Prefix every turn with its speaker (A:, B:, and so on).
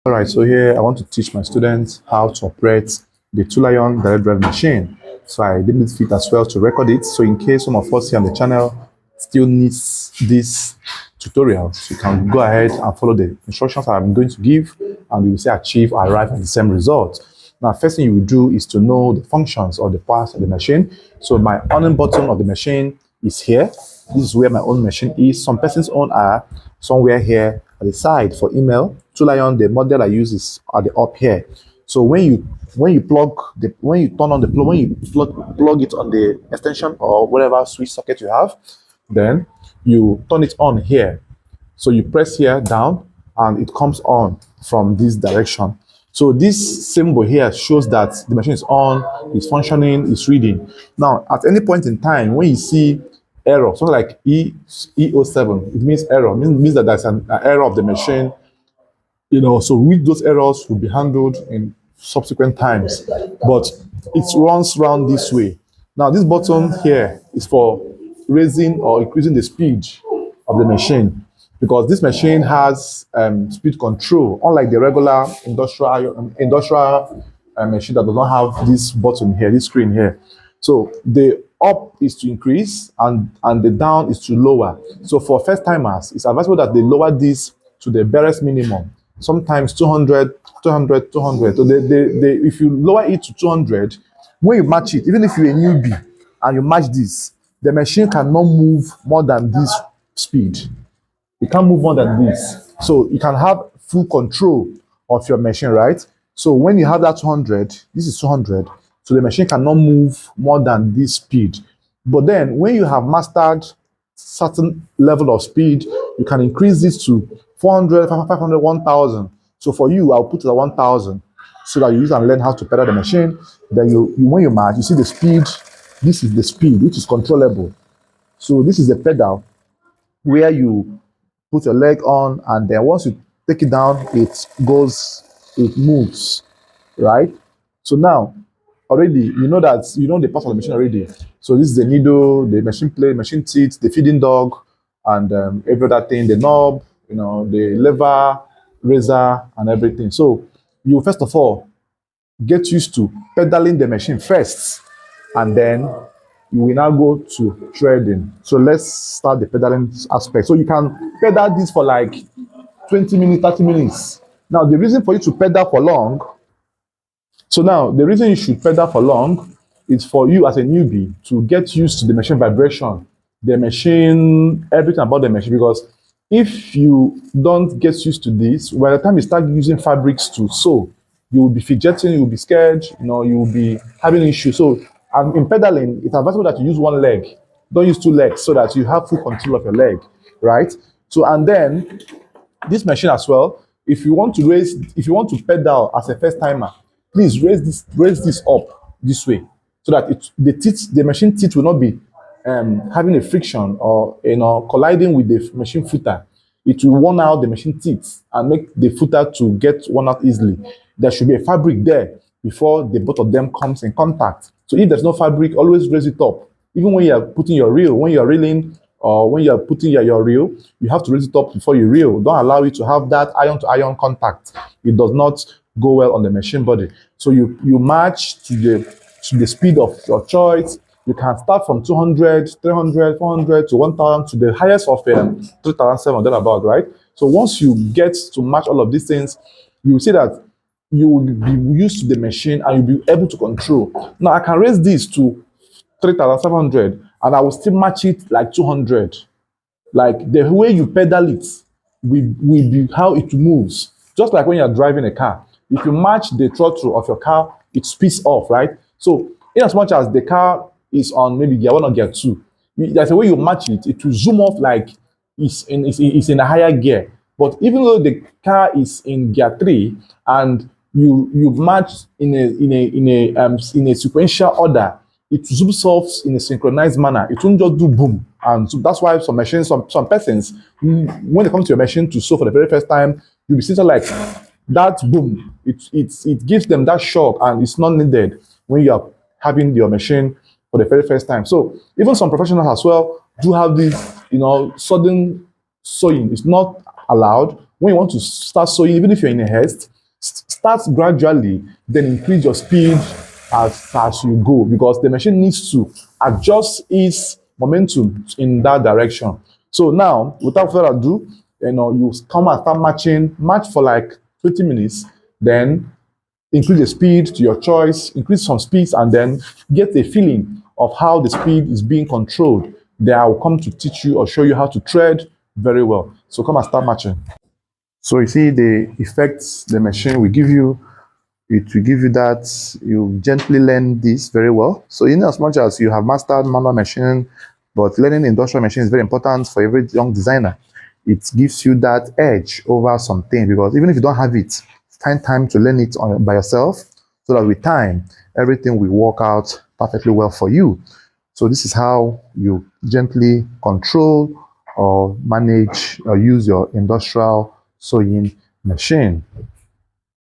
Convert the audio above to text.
A: All right, so here I want to teach my students how to operate the Tailoring direct drive machine. So I did it fit as well to record it. So in case some of us here on the channel still needs this tutorial, so you can go ahead and follow the instructions that I'm going to give, and you will see achieve or arrive at the same result. Now, first thing you will do is to know the functions or the parts of the machine. So my on button of the machine is here. This is where my own machine is. Some person's own are somewhere here at the side for email. Tailoring, the model I use is at the up here. So when you turn on the plug, when you plug it on the extension or whatever switch socket you have, then you turn it on here. So you press here down and it comes on from this direction. So this symbol here shows that the machine is on, it's functioning, it's reading. Now, at any point in time, when you see error, something like E07, it means error. It means that there's an error of the machine. So those errors will be handled in subsequent times. But it runs around this way. Now, this button here is for raising or increasing the speed of the machine, because this machine has speed control, unlike the regular industrial machine that does not have this button here, this screen here. So the up is to increase and the down is to lower. So for first timers, it's advisable that they lower this to the barest minimum, sometimes 200, 200, 200. So if you lower it to 200, when you match it, even if you're a newbie and you match this, the machine cannot move more than this speed. It can't move more than this. So you can have full control of your machine, right? So when you have that 200, this is 200. So the machine cannot move more than this speed. But then when you have mastered certain level of speed, you can increase this to 400, 500, 1000. So for you, I'll put it at 1000 so that you can learn how to pedal the machine. Then when you match, you see the speed. This is the speed, which is controllable. So this is the pedal where you put your leg on, and then once you take it down, it moves, right? So now, already, you know the parts of the machine already. So this is the needle, the machine plate, machine teeth, the feeding dog, and every other thing, the knob, the lever, razor, and everything. So you first of all get used to pedaling the machine first, and then you will now go to threading. So let's start the pedaling aspect. So you can pedal this for like 20 minutes, 30 minutes. Now, the reason for you to pedal for long, the reason you should pedal for long is for you as a newbie to get used to the machine vibration, the machine, everything about the machine. Because if you don't get used to this, by the time you start using fabrics to sew, you will be fidgeting, you will be scared, you will be having issues. So, and in pedaling, it's advisable that you use one leg. Don't use two legs so that you have full control of your leg, right? So, and then this machine as well, if you want to pedal as a first timer, please raise this up this way so that the machine teeth will not be having a friction or colliding with the machine footer. It will worn out the machine teeth and make the footer to get worn out easily. There should be a fabric there before the both of them comes in contact. So if there's no fabric, always raise it up. Even when you're putting your reel, when you're reeling, or when you're putting your reel, you have to raise it up before you reel. Don't allow it to have that iron-to-iron contact. It does not go well on the machine body. So you match to the speed of your choice. You can start from 200, 300, 400 to 1000 to the highest of 3700 about, right? So once you get to match all of these things, you will see that you will be used to the machine and you'll be able to control. Now I can raise this to 3700 and I will still match it like 200. Like the way you pedal it will be how it moves. Just like when you're driving a car. If you match the throttle of your car, it speeds off, right? So in as much as the car is on maybe gear 1 or gear 2, there's a way you match it, it will zoom off like it's in a higher gear. But even though the car is in gear 3 and you match in a sequential order, it zooms off in a synchronized manner. It won't just do boom. And so that's why some machines, some persons, when they come to your machine to sew for the very first time, you'll be sitting like that boom. It gives them that shock, and it's not needed when you are having your machine for the very first time. So even some professionals as well do have this, sudden sewing. It's not allowed, When you want to start sewing, even if you're in a haste, start gradually, then increase your speed as you go, because the machine needs to adjust its momentum in that direction. So now, without further ado, you come and start match for like 20 minutes, then increase the speed to your choice, increase some speeds, and then get a feeling of how the speed is being controlled. Then I will come to teach you or show you how to thread very well. So come and start matching. So you see the effects the machine will give you. It will give you that you gently learn this very well. So in as much as you have mastered manual machining, but learning industrial machine is very important for every young designer. It gives you that edge over something, because even if you don't have it, find time to learn it by yourself, so that with time, everything will work out perfectly well for you. So this is how you gently control or manage or use your industrial sewing machine.